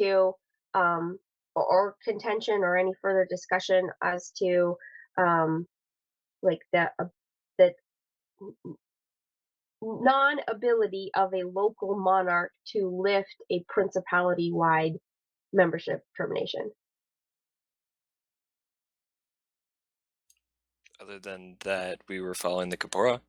to or contention or any further discussion as to um, like the non-ability of a local monarch to lift a principality-wide membership termination. Other than that, we were following the Kapora.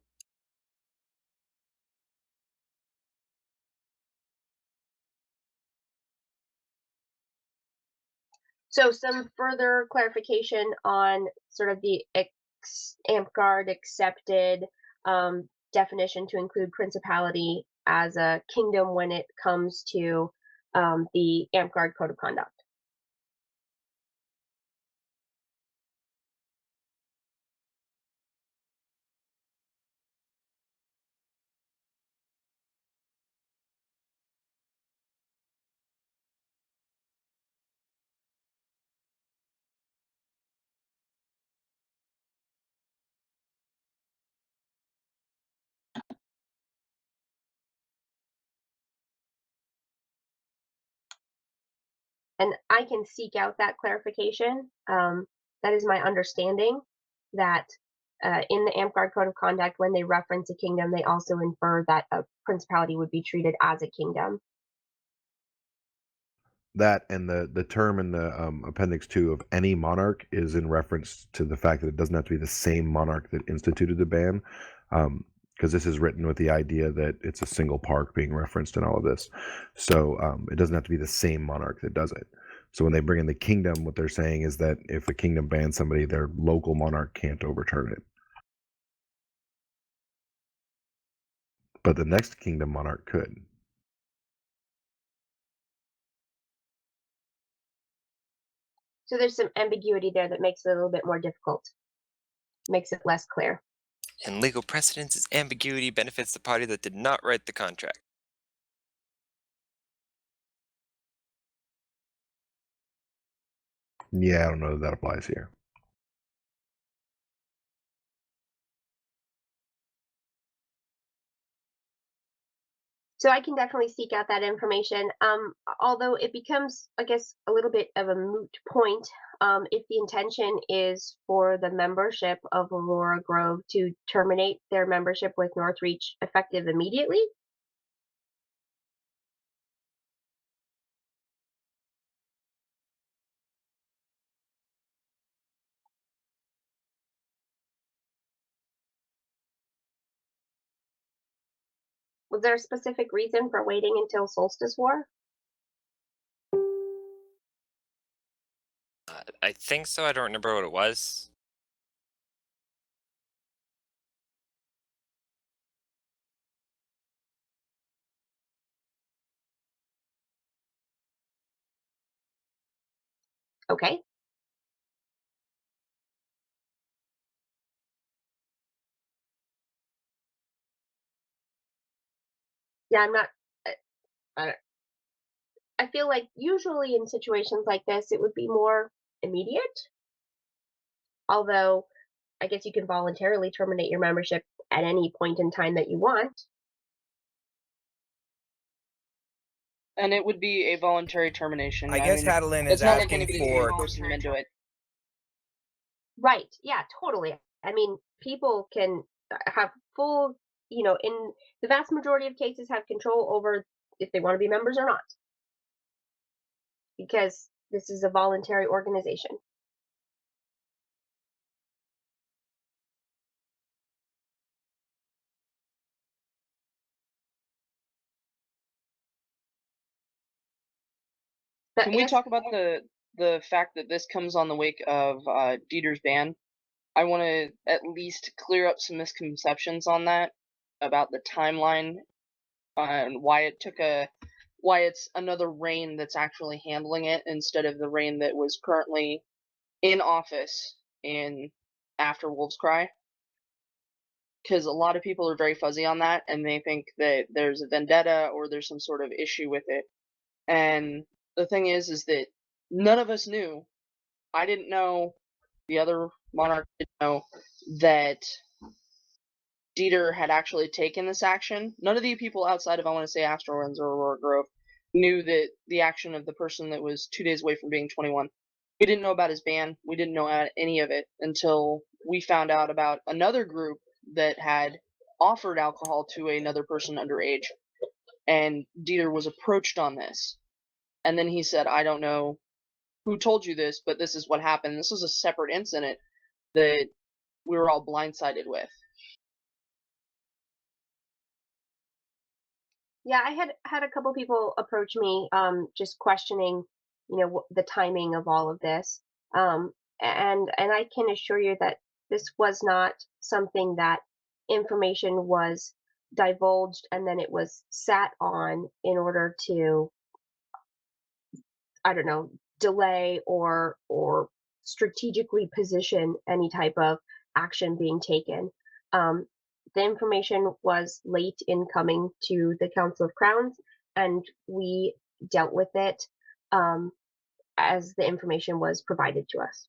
So some further clarification on sort of the AmpGuard accepted definition to include principality as a kingdom when it comes to the AmpGuard Code of Conduct. And I can seek out that clarification. That is my understanding that in the AmpGuard Code of Conduct, when they reference a kingdom, they also infer that a principality would be treated as a kingdom. That and the term in the appendix 2 of any monarch is in reference to the fact that it doesn't have to be the same monarch that instituted the ban, because this is written with the idea that it's a single park being referenced in all of this. So it doesn't have to be the same monarch that does it. So when they bring in the kingdom, what they're saying is that if a kingdom bans somebody, their local monarch can't overturn it. But the next kingdom monarch could. So there's some ambiguity there that makes it a little bit more difficult, makes it less clear. In legal precedence, its ambiguity benefits the party that did not write the contract. Yeah, I don't know that that applies here. So I can definitely seek out that information. Although it becomes, I guess, a little bit of a moot point if the intention is for the membership of Aurora Grove to terminate their membership with Northreach effective immediately. Was there a specific reason for waiting until Solstice War? I think so. I don't remember what it was. Okay. Yeah, I'm not. I, I I feel like usually in situations like this, it would be more immediate. Although I guess you can voluntarily terminate your membership at any point in time that you want. And it would be a voluntary termination. I I guess mean, Catalin is it's not like asking anybody's gonna be for. forcing them into it. Right. Yeah, totally. I mean, people can have full, in the vast majority of cases, have control over if they want to be members or not, because this is a voluntary organization. But Can I we guess, talk about the fact that this comes on the wake of Dieter's ban? I want to at least clear up some misconceptions on that about the timeline and why it's another reign that's actually handling it instead of the reign that was currently in office in after Wolf's Cry. Because a lot of people are very fuzzy on that, and they think that there's a vendetta or there's some sort of issue with it. And the thing is that none of us knew. I didn't know. The other monarch didn't know that Dieter had actually taken this action. None of the people outside of, I want to say, Astro Winds or Aurora Grove knew that the action of the person that was 2 days away from being 21. We didn't know about his ban. We didn't know any of it until we found out about another group that had offered alcohol to another person underage, and Dieter was approached on this. And then he said, "I don't know who told you this, but this is what happened." This was a separate incident that we were all blindsided with. Yeah, I had a couple people approach me, just questioning, the timing of all of this. And I can assure you that this was not something that information was divulged and then it was sat on in order to, I don't know, delay or strategically position any type of action being taken. Um, the information was late in coming to the Council of Crowns, and we dealt with it as the information was provided to us.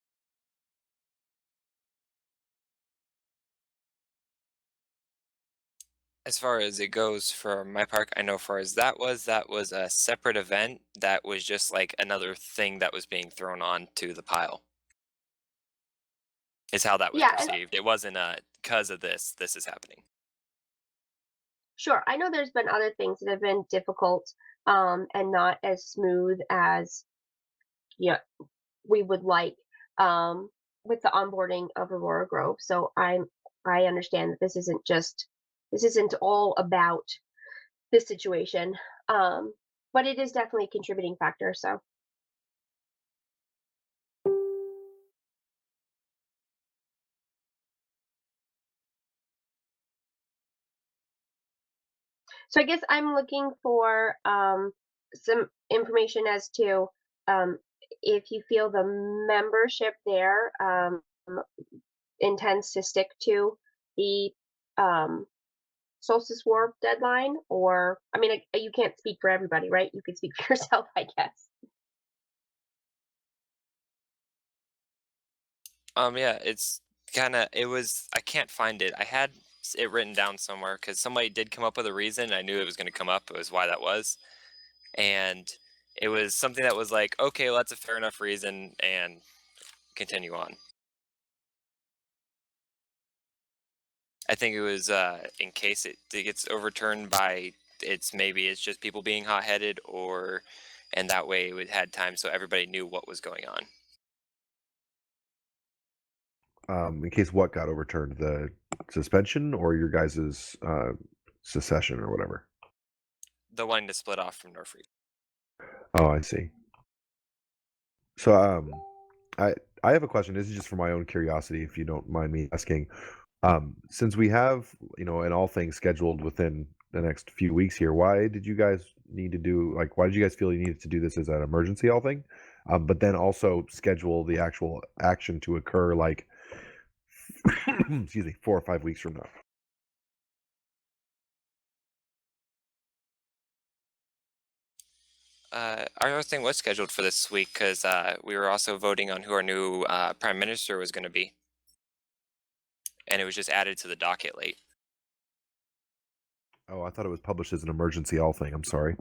As far as it goes for my park, I know far as that was a separate event that was just like another thing that was being thrown on to the pile. Is how that was Yeah, and perceived. It wasn't because of this is happening. sure, I know there's been other things that have been difficult and not as smooth as you know, we would like with the onboarding of Aurora Grove. So I understand that this isn't all about this situation, um, but it is definitely a contributing factor. So I guess I'm looking for some information as to um, if you feel the membership there intends to stick to the um, Solstice War deadline, or I mean, you can't speak for everybody, right? You could speak for yourself, I guess. Yeah, it was I can't find it. I had it written down somewhere because somebody did come up with a reason. I knew it was going to come up. It was why that was, and it was something that was like, okay, well, that's a fair enough reason, and continue on. I think it was in case it gets overturned by it's just people being hot headed, or and that way it had time so everybody knew what was going on. In case what got overturned, the suspension or your guys's secession or whatever. The wanting to split off from Norfolk. Oh, I see. So, I I have a question. This is just for my own curiosity, if you don't mind me asking. Since we have, in all things scheduled within the next few weeks here, why did you guys need to do like? Why did you guys feel you needed to do this as an emergency all thing? But then also schedule the actual action to occur like, excuse me, 4 or 5 weeks from now. Our other thing was scheduled for this week because we were also voting on who our new prime minister was going to be, and it was just added to the docket late. Oh, I thought it was published as an emergency all thing. I'm sorry.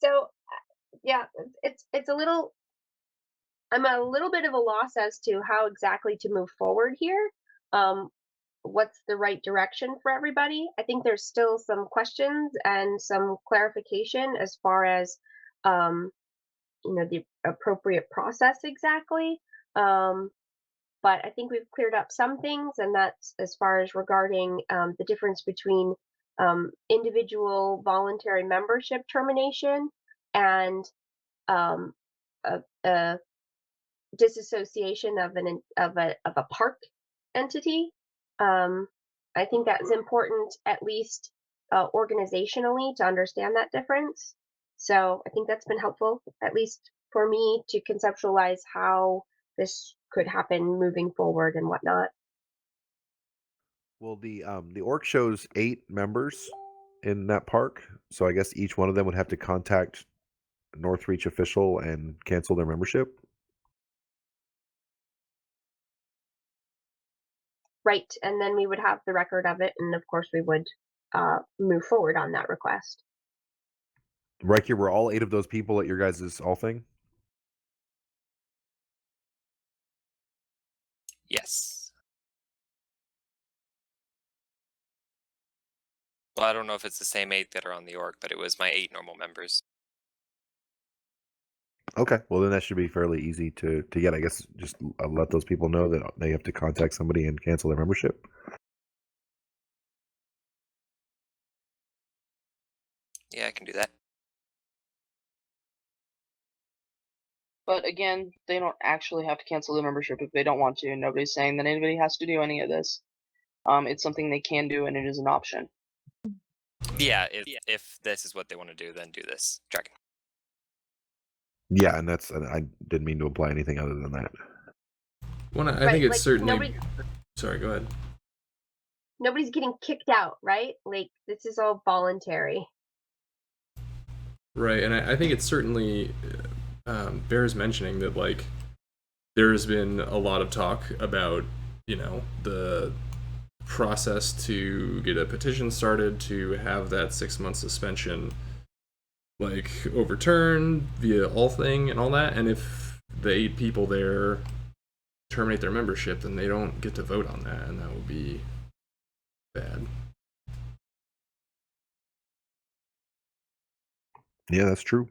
So yeah, it's a little. I'm a little bit of a loss as to how exactly to move forward here. Um, what's the right direction for everybody? I think there's still some questions and some clarification as far as um, the appropriate process exactly. Um, but I think we've cleared up some things, and that's as far as regarding the difference between individual voluntary membership termination and um, a disassociation of a park entity. Um, I think that's important, at least organizationally, to understand that difference. So I think that's been helpful, at least for me, to conceptualize how this could happen moving forward and whatnot. Well, the orc shows 8 members in that park, so I guess each one of them would have to contact Northreach official and cancel their membership. Right, and then we would have the record of it, and of course we would move forward on that request. Right here, were all 8 of those people at your guys' all thing? Yes. Well, I don't know if it's the same 8 that are on the org, but it was my 8 normal members. Okay, well then that should be fairly easy to get. I guess just let those people know that they have to contact somebody and cancel their membership. Yeah, I can do that. But again, they don't actually have to cancel the membership if they don't want to. Nobody's saying that anybody has to do any of this. It's something they can do, and it is an option. Yeah, if this is what they want to do, then do this. Dragon. Yeah, and I didn't mean to imply anything other than that. I Right, think it's like, certainly. Sorry, go ahead. Nobody's getting kicked out, right? Like, this is all voluntary. Right, and I think it certainly bears mentioning that, like, there's been a lot of talk about, the process to get a petition started to have that 6-month suspension, like, overturned via all thing and all that. And if the 8 people there terminate their membership, then they don't get to vote on that, and that would be bad. Yeah, that's true.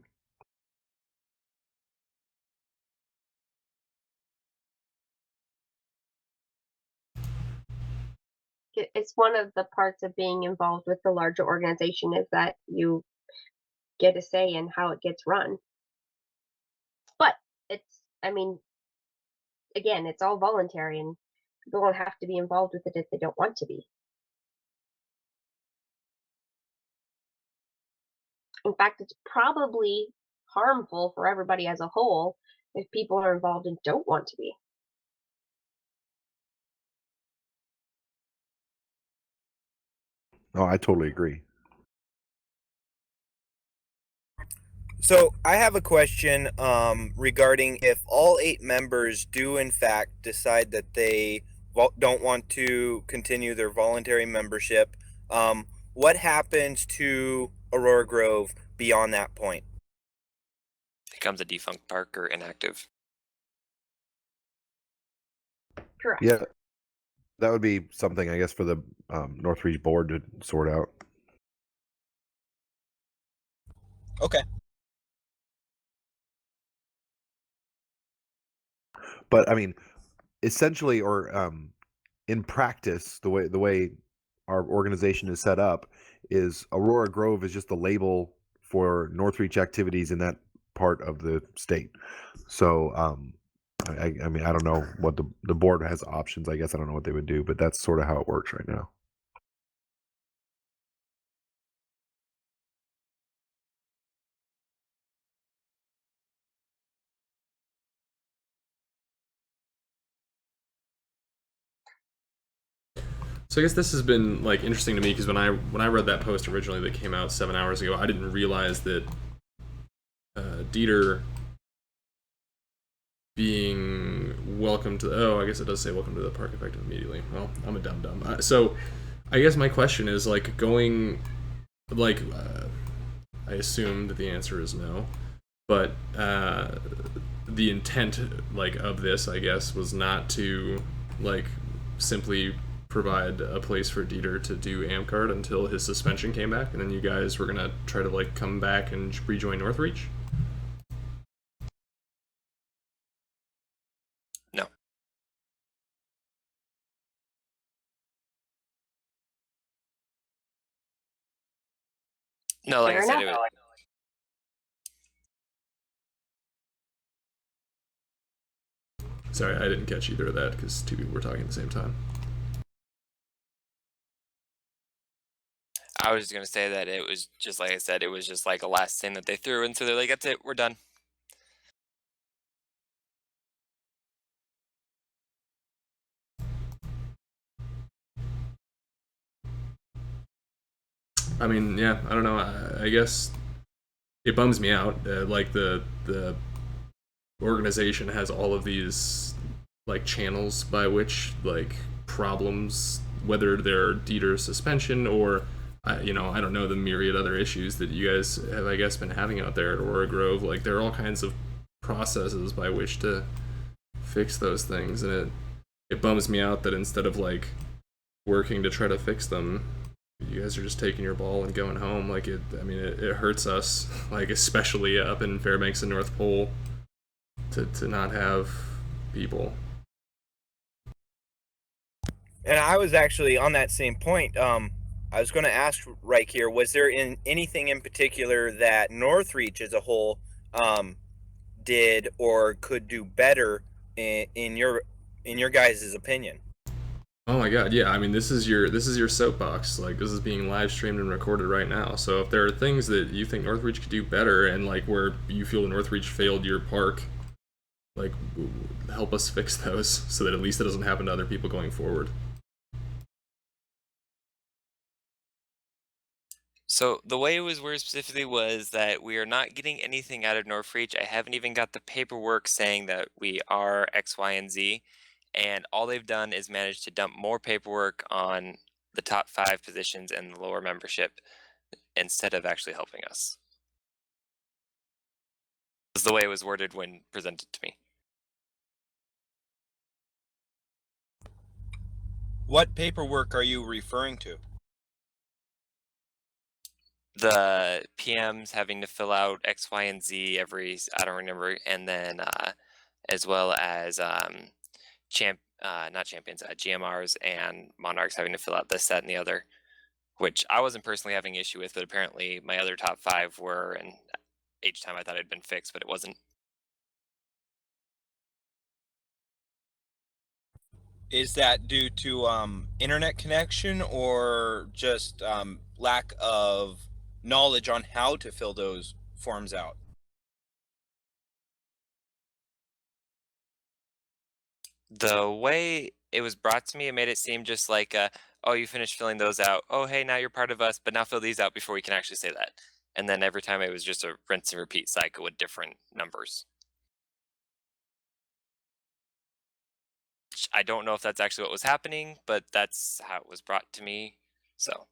It's one of the parts of being involved with the larger organization is that you get a say in how it gets run. But I mean, again, it's all voluntary and people don't have to be involved with it if they don't want to be. In fact, it's probably harmful for everybody as a whole if people are involved and don't want to be. Oh, I totally agree. So I have a question regarding if all 8 members do in fact decide that they don't want to continue their voluntary membership, what happens to Aurora Grove beyond that point? Becomes a defunct park or inactive. Correct. Yeah, that would be something, I guess, for the Northreach board to sort out. Okay. But I mean, essentially, or in practice, the way our organization is set up is Aurora Grove is just a label for Northreach activities in that part of the state. So I mean, I don't know what the board has options. I guess I don't know what they would do, but that's sort of how it works right now. So I guess this has been, like, interesting to me because when I read that post originally that came out 7 hours ago, I didn't realize that Dieter being welcome to. Oh, I guess it does say welcome to the park effective immediately. Well, I'm a dum-dum. So I guess my question is, like, going, like, I assume that the answer is no, but the intent, like, of this, I guess, was not to, like, simply provide a place for Dieter to do Amcard until his suspension came back, and then you guys were gonna try to, like, come back and rejoin Northreach? No. No, like Fair I said, enough. Sorry, I didn't catch either of that because 2 people were talking at the same time. I was just gonna say that it was just like I said, it was just like a last thing that they threw in, so they're like, that's it, we're done. I mean, yeah, I don't know. I guess it bums me out. Like the organization has all of these like channels by which like problems, whether they're Dieter's suspension or you know, I don't know, the myriad other issues that you guys have, I guess, been having out there at Aurora Grove. Like there are all kinds of processes by which to fix those things, and it bums me out that instead of like working to try to fix them, you guys are just taking your ball and going home. Like I mean, it hurts us, like especially up in Fairbanks and North Pole, to not have people. And I was actually on that same point. I was going to ask right here: was there anything in particular that Northreach as a whole did or could do better in your guys' opinion? Oh my god, yeah. I mean, this is your soapbox. Like this is being live streamed and recorded right now. So if there are things that you think Northreach could do better, and like where you feel Northreach failed your park, like help us fix those so that at least it doesn't happen to other people going forward. So the way it was worded specifically was that we are not getting anything out of Northreach. I haven't even got the paperwork saying that we are X, Y, and Z. And all they've done is manage to dump more paperwork on the top 5 positions and the lower membership instead of actually helping us. That's the way it was worded when presented to me. What paperwork are you referring to? The PMs having to fill out X, Y, and Z every, I don't remember, and then as well as not champions, GMRs and Monarchs having to fill out this, that, and the other, which I wasn't personally having issue with, but apparently my other top 5 were, and each time I thought it had been fixed, but it wasn't. Is that due to internet connection or just lack of knowledge on how to fill those forms out? The way it was brought to me, it made it seem just like, oh, you finished filling those out. Oh, hey, now you're part of us, but now fill these out before we can actually say that. And then every time it was just a rinse and repeat cycle with different numbers. I don't know if that's actually what was happening, but that's how it was brought to me. So.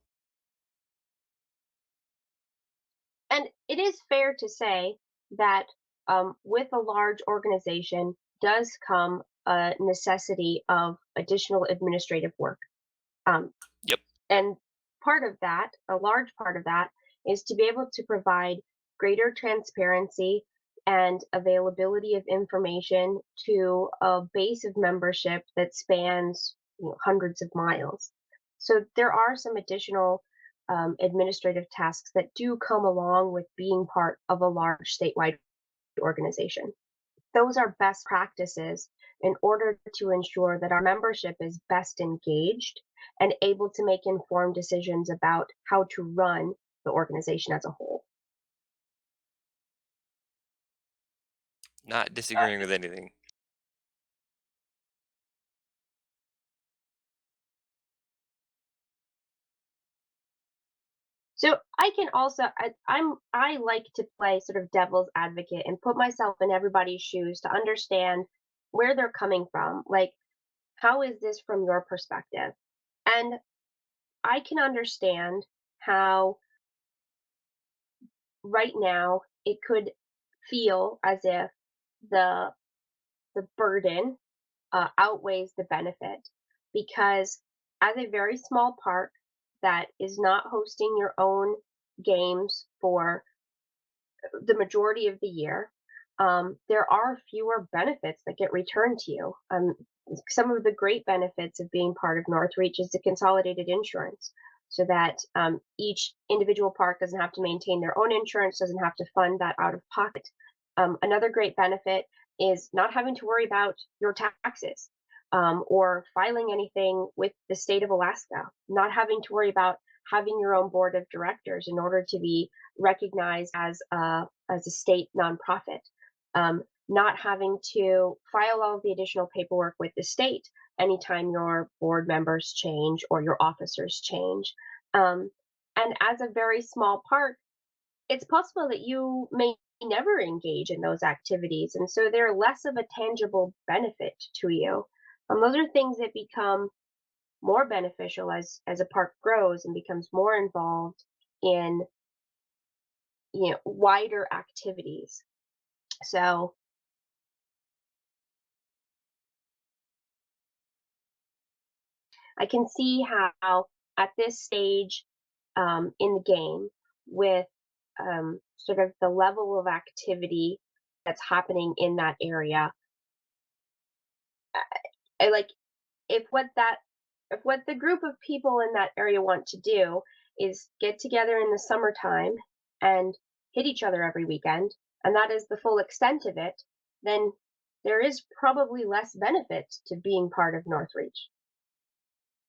And it is fair to say that with a large organization does come a necessity of additional administrative work. Yep. And part of that, a large part of that, is to be able to provide greater transparency and availability of information to a base of membership that spans hundreds of miles. So there are some additional administrative tasks that do come along with being part of a large statewide organization. Those are best practices in order to ensure that our membership is best engaged and able to make informed decisions about how to run the organization as a whole. Not disagreeing with anything. So I can also I like to play sort of devil's advocate and put myself in everybody's shoes to understand where they're coming from. Like, how is this from your perspective? And I can understand how right now it could feel as if the burden outweighs the benefit, because as a very small park that is not hosting your own games for the majority of the year, there are fewer benefits that get returned to you. Some of the great benefits of being part of Northreach is the consolidated insurance, so that each individual park doesn't have to maintain their own insurance, doesn't have to fund that out of pocket. Another great benefit is not having to worry about your taxes or filing anything with the state of Alaska, not having to worry about having your own board of directors in order to be recognized as a state nonprofit, not having to file all of the additional paperwork with the state anytime your board members change or your officers change. And as a very small park, it's possible that you may never engage in those activities, and so they're less of a tangible benefit to you. Those are things that become more beneficial as a park grows and becomes more involved in wider activities. So I can see how at this stage in the game, with sort of the level of activity that's happening in that area, I like if what that if what the group of people in that area want to do is get together in the summertime and hit each other every weekend, and that is the full extent of it, then there is probably less benefit to being part of Northreach.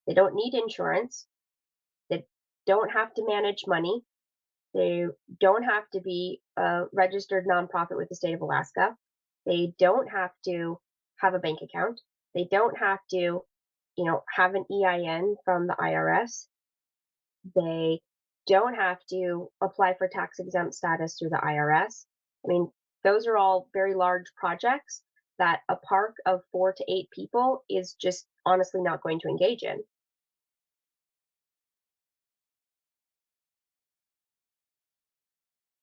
They don't need insurance. They don't have to manage money. They don't have to be a registered nonprofit with the state of Alaska. They don't have to have a bank account. They don't have to, have an EIN from the IRS. They don't have to apply for tax exempt status through the IRS. I mean, those are all very large projects that a park of 4 to 8 people is just honestly not going to engage in.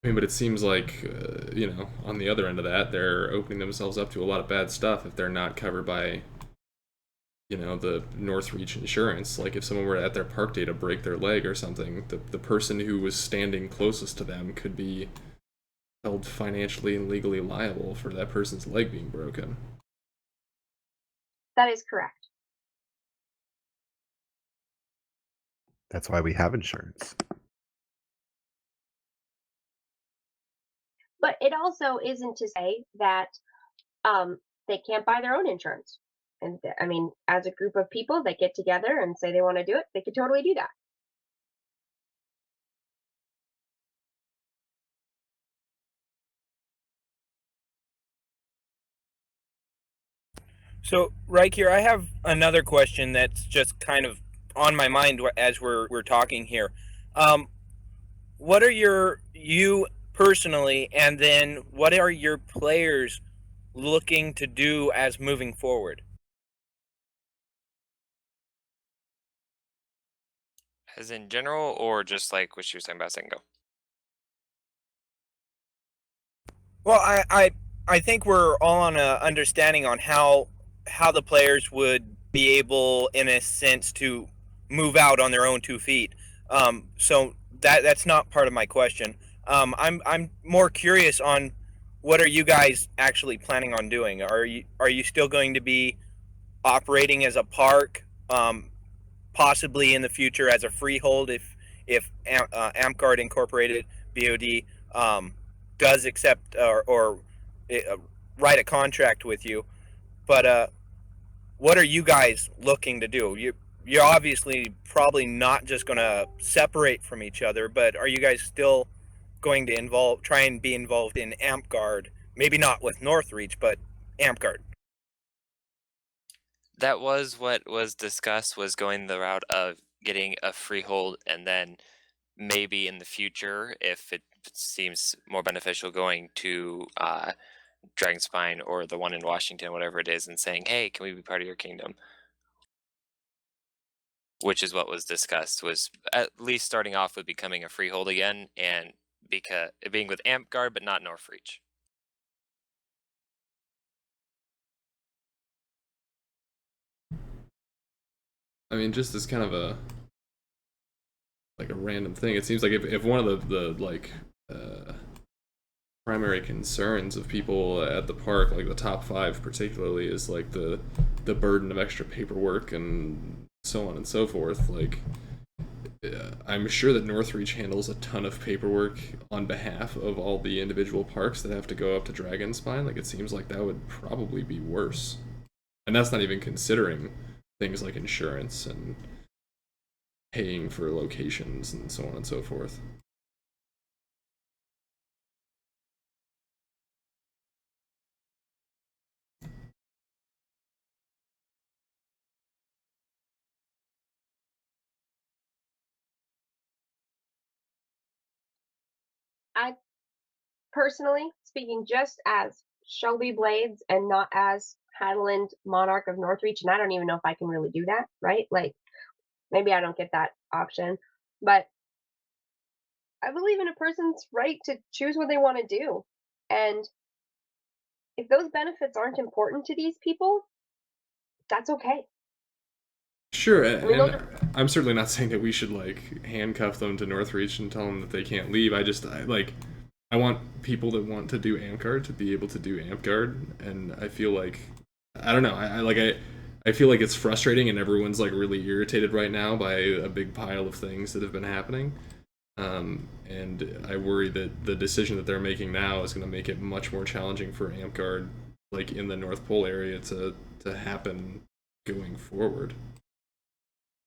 I mean, but it seems like, on the other end of that, they're opening themselves up to a lot of bad stuff if they're not covered by, the Northreach insurance. Like, if someone were at their park day to break their leg or something, the person who was standing closest to them could be held financially and legally liable for that person's leg being broken. That is correct. That's why we have insurance. But it also isn't to say that they can't buy their own insurance. And I mean, as a group of people that get together and say they want to do it, they could totally do that. So, right here, I have another question that's just kind of on my mind as we're talking here. What are you personally, and then what are your players looking to do as moving forward? As in general, or just like what you were saying about a second ago? Well, I think we're all on a understanding on how the players would be able, in a sense, to move out on their own 2 feet. So that's not part of my question. I'm more curious on what are you guys actually planning on doing? Are you still going to be operating as a park, possibly in the future as a freehold if Amcard Incorporated BOD does accept or write a contract with you? But what are you guys looking to do? You're obviously probably not just going to separate from each other, but are you guys still going to try and be involved in AmpGuard? Maybe not with Northreach, but AmpGuard. That was what was discussed, was going the route of getting a freehold, and then maybe in the future, if it seems more beneficial, going to Dragonspine or the one in Washington, whatever it is, and saying, "Hey, can we be part of your kingdom?" Which is what was discussed, was at least starting off with becoming a freehold again, and because being with Amtgard, but not Northreach. I mean, just as kind of a random thing, it seems like if one of the primary concerns of people at the park, like the top 5 particularly, is like the burden of extra paperwork and so on and so forth. Like, I'm sure that Northreach handles a ton of paperwork on behalf of all the individual parks that have to go up to Dragonspine. Like, it seems like that would probably be worse, and that's not even considering things like insurance and paying for locations and so on and so forth. I personally, speaking just as Shelby Blades and not as Hadland Monarch of Northreach, and I don't even know if I can really do that, right? Like, maybe I don't get that option, but I believe in a person's right to choose what they want to do. And if those benefits aren't important to these people, that's okay. Sure, I mean, those and are I'm certainly not saying that we should like handcuff them to Northreach and tell them that they can't leave. I want people that want to do Amtgard to be able to do Amtgard, and I feel like I don't know. I feel like it's frustrating, and everyone's like really irritated right now by a big pile of things that have been happening. And I worry that the decision that they're making now is going to make it much more challenging for Amtgard, like in the North Pole area, to happen going forward,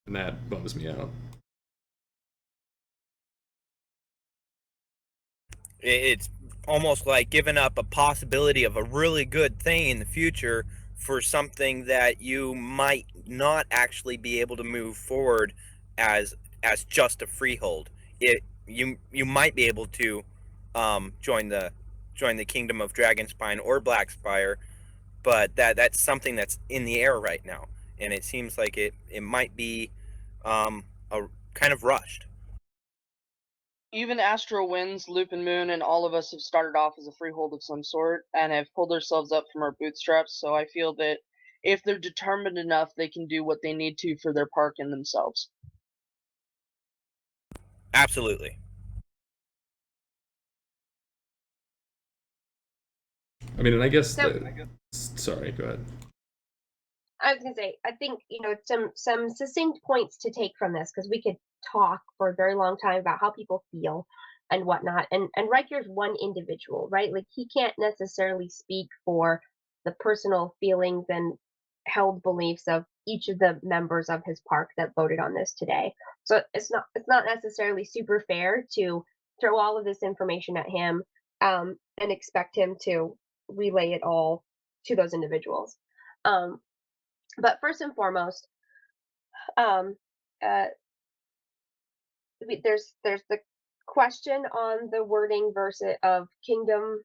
and that bums me out. It's almost like giving up a possibility of a really good thing in the future for something that you might not actually be able to move forward as just a freehold. You might be able to join the kingdom of Dragonspine or Blackspire, but that's something that's in the air right now, and it seems like it might be a kind of rushed. Even Astro Winds, Loop and Moon, and all of us have started off as a freehold of some sort and have pulled ourselves up from our bootstraps, so I feel that if they're determined enough, they can do what they need to for their park and themselves. Absolutely. I mean, and I guess So- sorry, go ahead. I was gonna say, I think, some succinct points to take from this, because we could talk for a very long time about how people feel and whatnot. And Riker's one individual, right? Like, he can't necessarily speak for the personal feelings and held beliefs of each of the members of his park that voted on this today. So it's not necessarily super fair to throw all of this information at him, and expect him to relay it all to those individuals. But first and foremost, um, uh, there's the question on the wording versus of kingdom.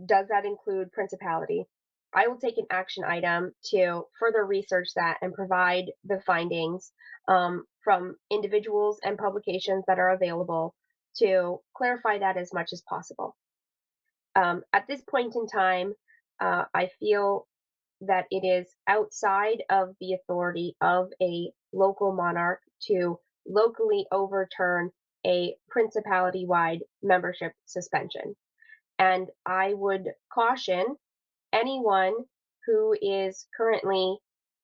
Does that include principality? I will take an action item to further research that and provide the findings, from individuals and publications that are available to clarify that as much as possible. At this point in time, I feel that it is outside of the authority of a local monarch to locally overturn a principality wide membership suspension. And I would caution anyone who is currently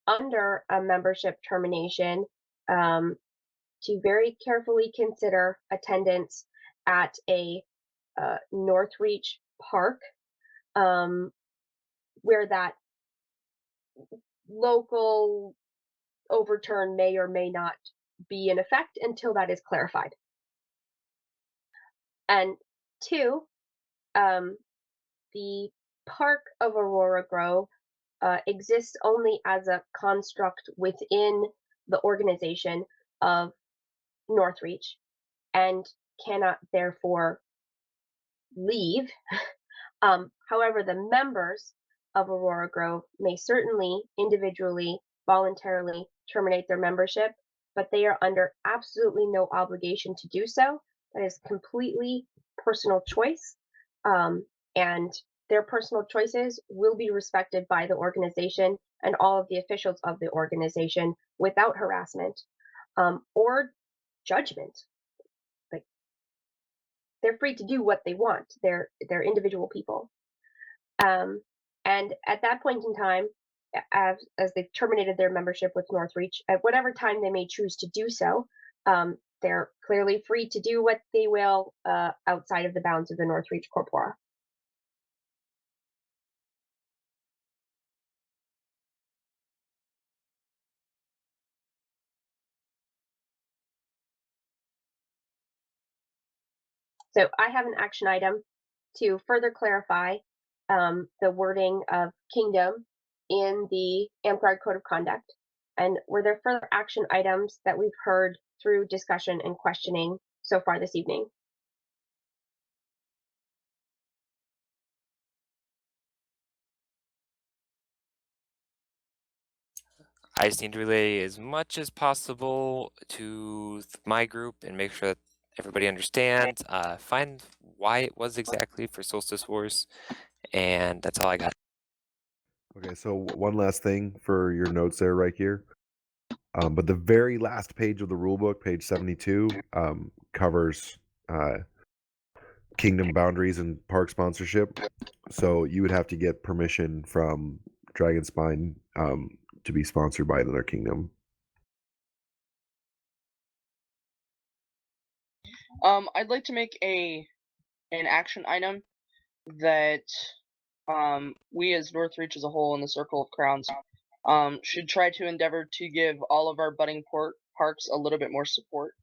under a membership termination, to very carefully consider attendance at a Northreach park, where that local overturn may or may not be in effect until that is clarified. And two, the Park of Aurora Grove exists only as a construct within the organization of Northreach and cannot therefore leave. However, the members of Aurora Grove may certainly individually, voluntarily terminate their membership, but they are under absolutely no obligation to do so. That is completely personal choice, and their personal choices will be respected by the organization and all of the officials of the organization without harassment, or judgment. Like, they're free to do what they want. They're individual people. And at that point in time, as they've terminated their membership with Northreach, at whatever time they may choose to do so, they're clearly free to do what they will, outside of the bounds of the Northreach Corpora. So I have an action item to further clarify, the wording of kingdom in the Amtgard Code of Conduct. And were there further action items that we've heard through discussion and questioning so far this evening? I just need to relay as much as possible to my group and make sure that everybody understands. Find why it was exactly for Solstice Wars, and that's all I got. Okay, so one last thing for your notes there, right here. But the very last page of the rulebook, page 72, covers kingdom boundaries and park sponsorship. So you would have to get permission from Dragonspine to be sponsored by another kingdom. I'd like to make an action item that we as Northreach as a whole in the Circle of Crowns should try to endeavor to give all of our budding parks a little bit more support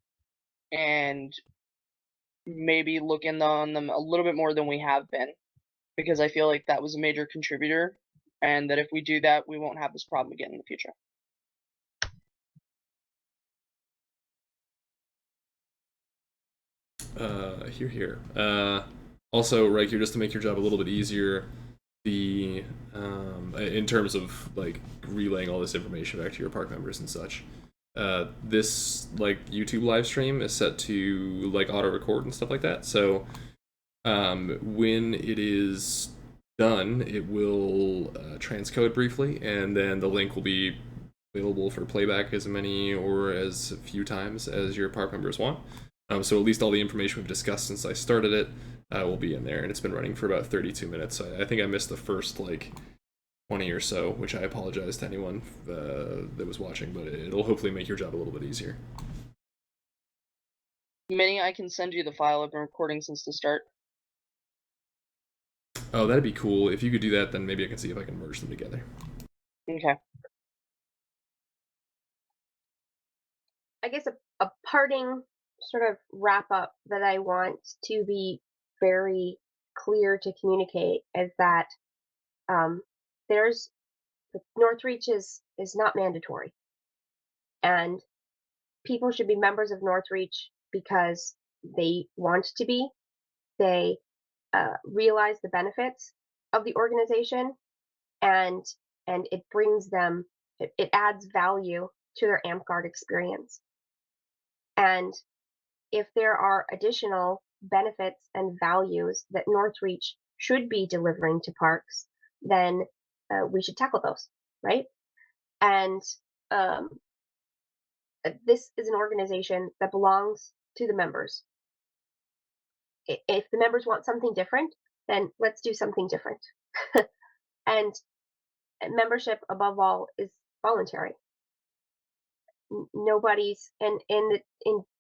and maybe look in on them a little bit more than we have been, because I feel like that was a major contributor, and that if we do that, we won't have this problem again in the future. Here. Also, right here, just to make your job a little bit easier, the in terms of like relaying all this information back to your park members and such. This like YouTube live stream is set to like auto record and stuff like that. So when it is done, it will transcode briefly, and then the link will be available for playback as many or as few times as your park members want. So at least all the information we've discussed since I started it will be in there, and it's been running for about 32 minutes. I think I missed the first like 20 or so, which I apologize to anyone that was watching, but it'll hopefully make your job a little bit easier. Minnie, I can send you the file I've been recording since the start. Oh, that'd be cool. If you could do that, then maybe I can see if I can merge them together. Okay. I guess a parting sort of wrap up that I want to be very clear to communicate is that there's Northreach is not mandatory, and people should be members of Northreach because they want to be. They realize the benefits of the organization, and it brings them. It adds value to their AmpGuard experience. And if there are additional benefits and values that Northreach should be delivering to parks, then we should tackle those, right? And this is an organization that belongs to the members. If the members want something different, then let's do something different. And membership, above all, is voluntary. Nobody's and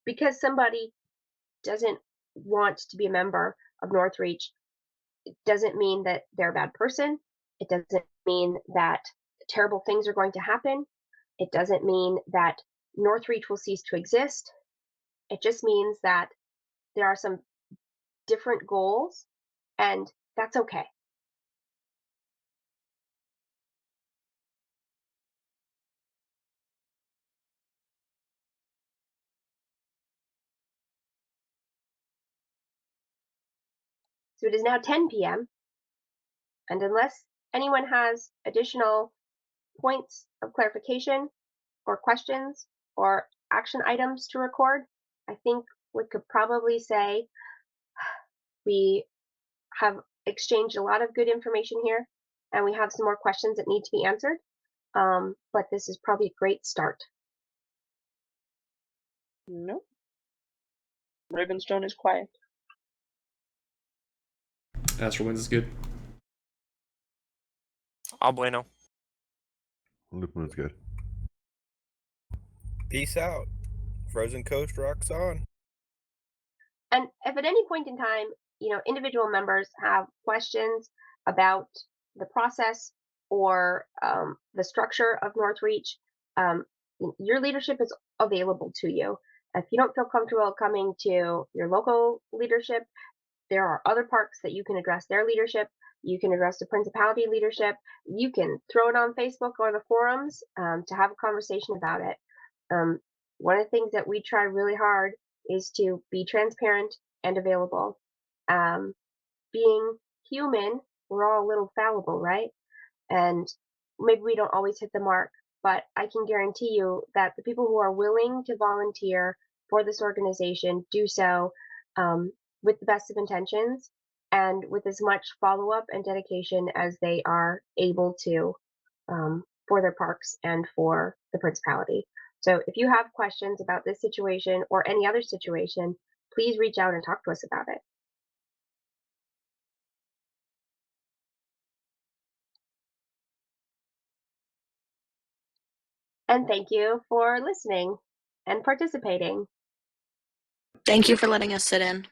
because somebody doesn't want to be a member of Northreach, it doesn't mean that they're a bad person. It doesn't mean that terrible things are going to happen. It doesn't mean that Northreach will cease to exist. It just means that there are some different goals, and that's okay. So it is now 10 p.m. And unless anyone has additional points of clarification or questions or action items to record, I think we could probably say we have exchanged a lot of good information here, and we have some more questions that need to be answered. But this is probably a great start. Nope. Ravenstone is quiet. Astral Winds is good. All bueno. Loop Moon's good. Peace out. Frozen Coast rocks on. And if at any point in time, individual members have questions about the process or the structure of Northreach, your leadership is available to you. If you don't feel comfortable coming to your local leadership, there are other parks that you can address their leadership. You can address the principality leadership. You can throw it on Facebook or the forums to have a conversation about it. One of the things that we try really hard is to be transparent and available. Being human, we're all a little fallible, right? And maybe we don't always hit the mark, but I can guarantee you that the people who are willing to volunteer for this organization do so with the best of intentions and with as much follow-up and dedication as they are able to for their parks and for the principality. So if you have questions about this situation or any other situation, please reach out and talk to us about it. And thank you for listening and participating. Thank you for letting us sit in.